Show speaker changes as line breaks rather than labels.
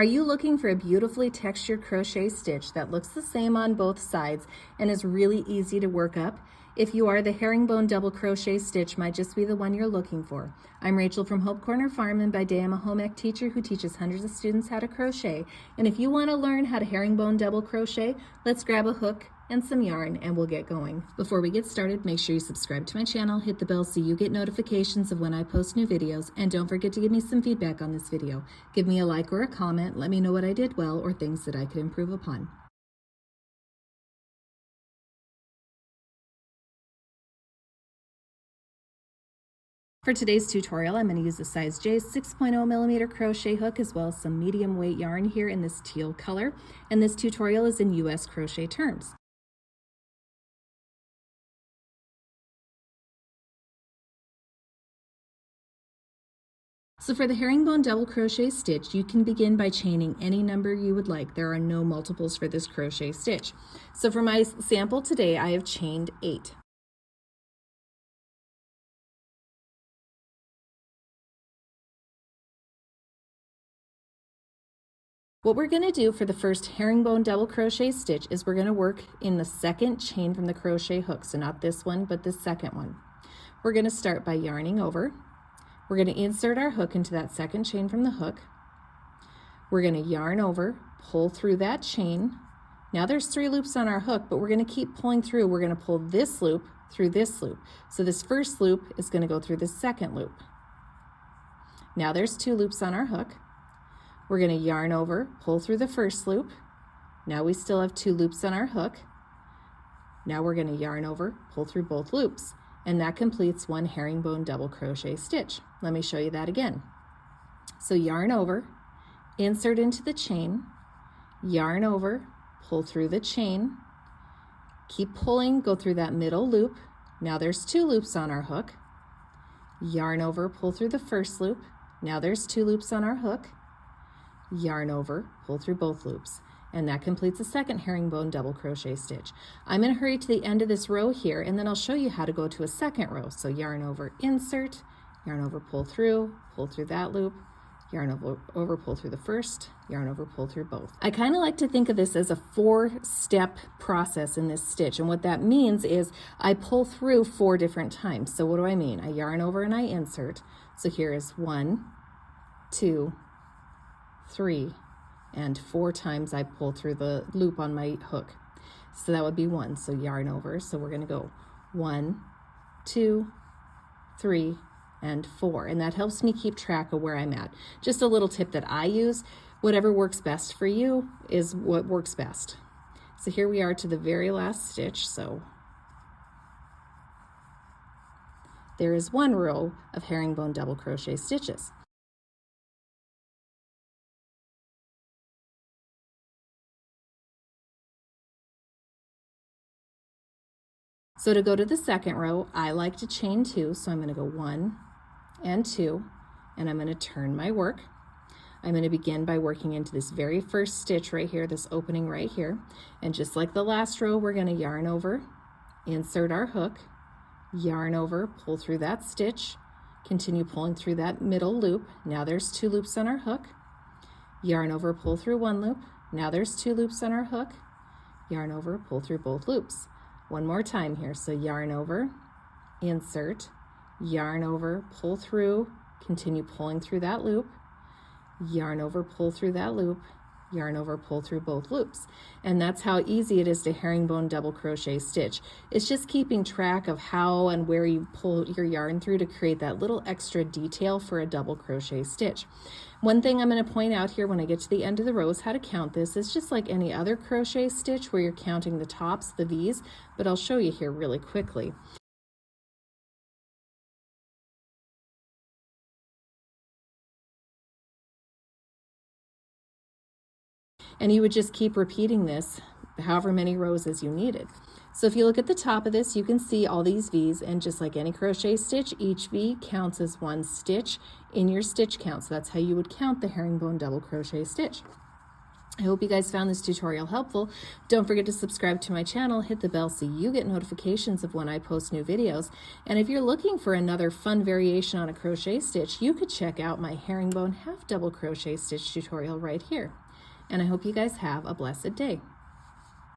Are you looking for a beautifully textured crochet stitch that looks the same on both sides and is really easy to work up? If you are, the Herringbone Double Crochet Stitch might just be the one you're looking for. I'm Rachel from Hope Corner Farm, and by day I'm a home ec teacher who teaches hundreds of students how to crochet. And if you want to learn how to herringbone double crochet, let's grab a hook and some yarn and we'll get going. Before we get started, make sure you subscribe to my channel, hit the bell so you get notifications of when I post new videos, and don't forget to give me some feedback on this video. Give me a like or a comment, let me know what I did well or things that I could improve upon. For today's tutorial, I'm going to use the size J 6.0 millimeter crochet hook as well as some medium weight yarn here in this teal color, and this tutorial is in US crochet terms. So for the herringbone double crochet stitch, you can begin by chaining any number you would like. There are no multiples for this crochet stitch. So for my sample today, I have chained 8. What we're going to do for the first herringbone double crochet stitch is we're going to work in the second chain from the crochet hook. So not this one, but the second one. We're going to start by yarning over. We're going to insert our hook into that second chain from the hook. We're going to yarn over, pull through that chain. Now there's 3 loops on our hook, but we're going to keep pulling through. We're going to pull this loop through this loop. So this first loop is going to go through the second loop. Now there's 2 loops on our hook. We're going to yarn over, pull through the first loop. Now we still have 2 loops on our hook. Now we're going to yarn over, pull through both loops, and that completes one herringbone double crochet stitch. Let me show you that again. So yarn over, insert into the chain, yarn over, pull through the chain, keep pulling, go through that middle loop. Now there's 2 loops on our hook. Yarn over, pull through the first loop. Now there's 2 loops on our hook. Yarn over, pull through both loops, and that completes the second herringbone double crochet stitch. I'm going to hurry to the end of this row here, and then I'll show you how to go to a second row. So yarn over, insert, yarn over, pull through that loop, yarn over, pull through the first, yarn over, pull through both. I kind of like to think of this as a 4-step process in this stitch, and what that means is I pull through 4 different times. So what do I mean? I yarn over and I insert. So here is 1, 2, 3, and 4 times I pull through the loop on my hook. So that would be 1. So yarn over. So we're going to go 1, 2, 3, and 4. And that helps me keep track of where I'm at. Just a little tip that I use. Whatever works best for you is what works best. So here we are to the very last stitch. So there is 1 row of herringbone double crochet stitches. So to go to the second row, I like to chain 2, so I'm going to go 1 and 2, and I'm going to turn my work. I'm going to begin by working into this very first stitch right here, this opening right here, and just like the last row, we're going to yarn over, insert our hook, yarn over, pull through that stitch, continue pulling through that middle loop. Now there's 2 loops on our hook, yarn over, pull through 1 loop. Now there's 2 loops on our hook, yarn over, pull through both loops. One more time here. So yarn over, insert, yarn over, pull through, continue pulling through that loop, yarn over, pull through that loop, yarn over, pull through both loops. And that's how easy it is to herringbone double crochet stitch. It's just keeping track of how and where you pull your yarn through to create that little extra detail for a double crochet stitch. One thing I'm going to point out here when I get to the end of the row is how to count this. It's just like any other crochet stitch where you're counting the tops, the V's, but I'll show you here really quickly. And you would just keep repeating this however many rows as you needed. So if you look at the top of this, you can see all these V's, and just like any crochet stitch, each V counts as 1 stitch in your stitch count. So that's how you would count the herringbone double crochet stitch. I hope you guys found this tutorial helpful. Don't forget to subscribe to my channel, hit the bell so you get notifications of when I post new videos. And if you're looking for another fun variation on a crochet stitch, you could check out my herringbone half double crochet stitch tutorial right here. And I hope you guys have a blessed day.